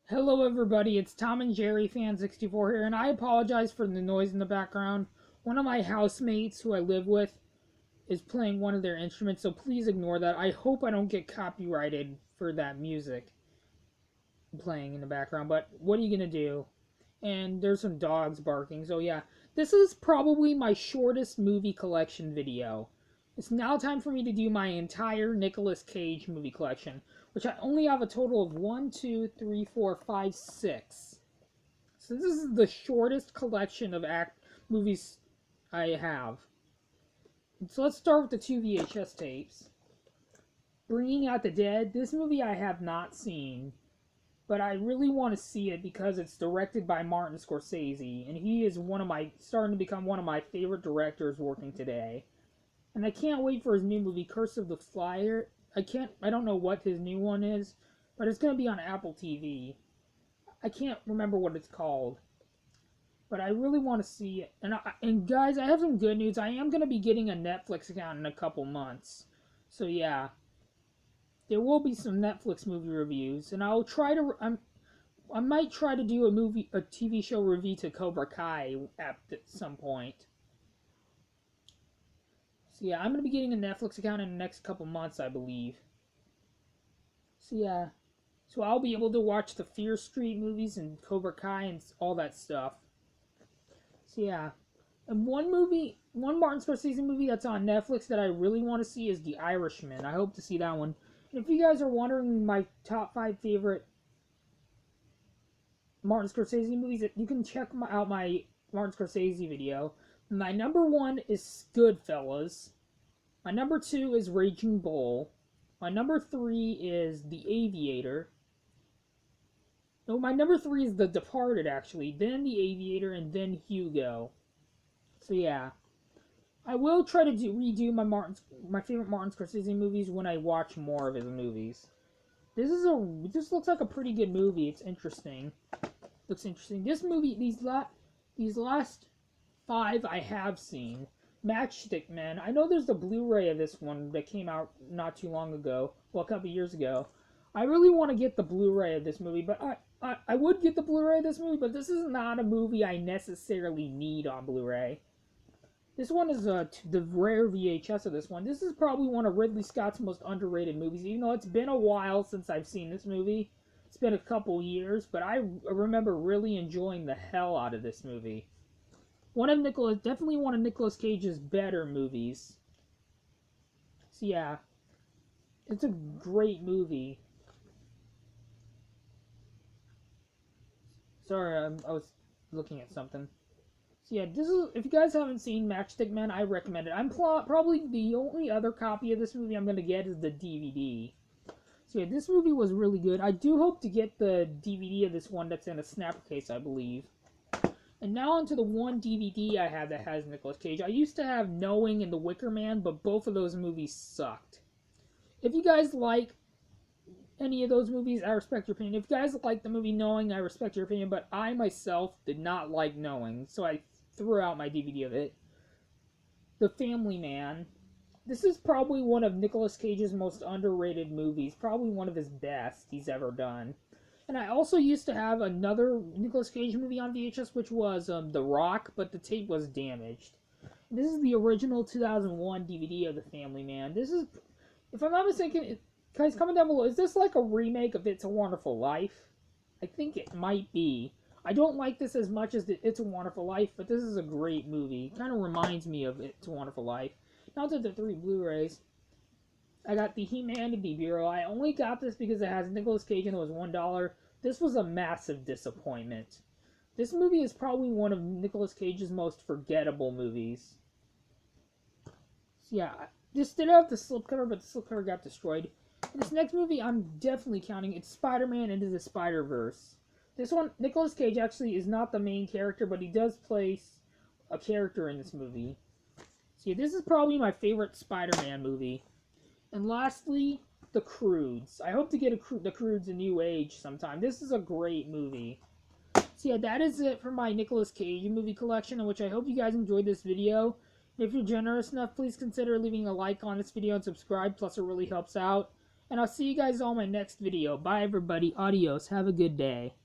Hello everybody, it's Tom and Jerry Fan64 here, and I apologize for the noise in the background. One of my housemates who I live with is playing one of their instruments, so please ignore that. I hope I don't get copyrighted for that music playing in the background, but what are you gonna do? And there's some dogs barking, so yeah. This is probably my shortest movie collection video. It's now time for me to do my entire Nicolas Cage movie collection, which I only have a total of 1, 2, 3, 4, 5, 6. So this is the shortest collection of movies I have. So let's start with the two VHS tapes. Bringing Out the Dead. This movie I have not seen, but I really want to see it because it's directed by Martin Scorsese, and he is starting to become one of my favorite directors working today. And I can't wait for his new movie, Curse of the Flyer. I don't know what his new one is, but it's going to be on Apple TV. I can't remember what it's called, but I really want to see it. And guys, I have some good news. I am going to be getting a Netflix account in a couple months. So yeah, there will be some Netflix movie reviews, and I might try to do a TV show review to Cobra Kai at some point. So yeah, I'm gonna be getting a Netflix account in the next couple months, I believe. So yeah, so I'll be able to watch the Fear Street movies and Cobra Kai and all that stuff. So yeah, and one Martin Scorsese movie that's on Netflix that I really want to see is The Irishman. I hope to see that one. And if you guys are wondering my top 5 favorite Martin Scorsese movies, you can check out my Martin Scorsese video. My number 1 is Goodfellas. My number 2 is Raging Bull. My number 3 is The Aviator. No, my number 3 is The Departed, actually. Then The Aviator, and then Hugo. So yeah, I will try to redo my favorite Martin Scorsese movies when I watch more of his movies. This looks like a pretty good movie. It's interesting. Looks interesting. This movie, these last 5 I have seen. Matchstick Men. I know there's the Blu-ray of this one that came out not too long ago. Well, a couple years ago. I really want to get the Blu-ray of this movie, but I would get the Blu-ray of this movie, but this is not a movie I necessarily need on Blu-ray. This one is the rare VHS of this one. This is probably one of Ridley Scott's most underrated movies, even though it's been a while since I've seen this movie. It's been a couple years, but I remember really enjoying the hell out of this movie. Definitely one of Nicolas Cage's better movies. So yeah, it's a great movie. Sorry, I was looking at something. So yeah, if you guys haven't seen Matchstick Men, I recommend it. Probably the only other copy of this movie I'm gonna get is the DVD. So yeah, this movie was really good. I do hope to get the DVD of this one that's in a snapper case, I believe. And now onto the one DVD I have that has Nicolas Cage. I used to have Knowing and The Wicker Man, but both of those movies sucked. If you guys like any of those movies, I respect your opinion. If you guys like the movie Knowing, I respect your opinion, but I myself did not like Knowing, so I threw out my DVD of it. The Family Man. This is probably one of Nicolas Cage's most underrated movies, probably one of his best he's ever done. And I also used to have another Nicolas Cage movie on VHS, which was The Rock, but the tape was damaged. This is the original 2001 DVD of The Family Man. This is, if I'm not mistaken, guys, comment down below, is this like a remake of It's a Wonderful Life? I think it might be. I don't like this as much as It's a Wonderful Life, but this is a great movie. It kind of reminds me of It's a Wonderful Life. Now to the 3 Blu-rays. I got the Humanity Bureau. I only got this because it has Nicolas Cage and it was $1. This was a massive disappointment. This movie is probably one of Nicolas Cage's most forgettable movies. So yeah, this did have the slipcover, but the slipcover got destroyed. This next movie, I'm definitely counting. It's Spider-Man Into the Spider-Verse. This one, Nicolas Cage actually is not the main character, but he does play a character in this movie. So yeah, this is probably my favorite Spider-Man movie. And lastly, The Croods. I hope to get The Croods a new age sometime. This is a great movie. So yeah, that is it for my Nicolas Cage movie collection, in which I hope you guys enjoyed this video. If you're generous enough, please consider leaving a like on this video and subscribe, plus it really helps out. and I'll see you guys on my next video. Bye, everybody. Adios. Have a good day.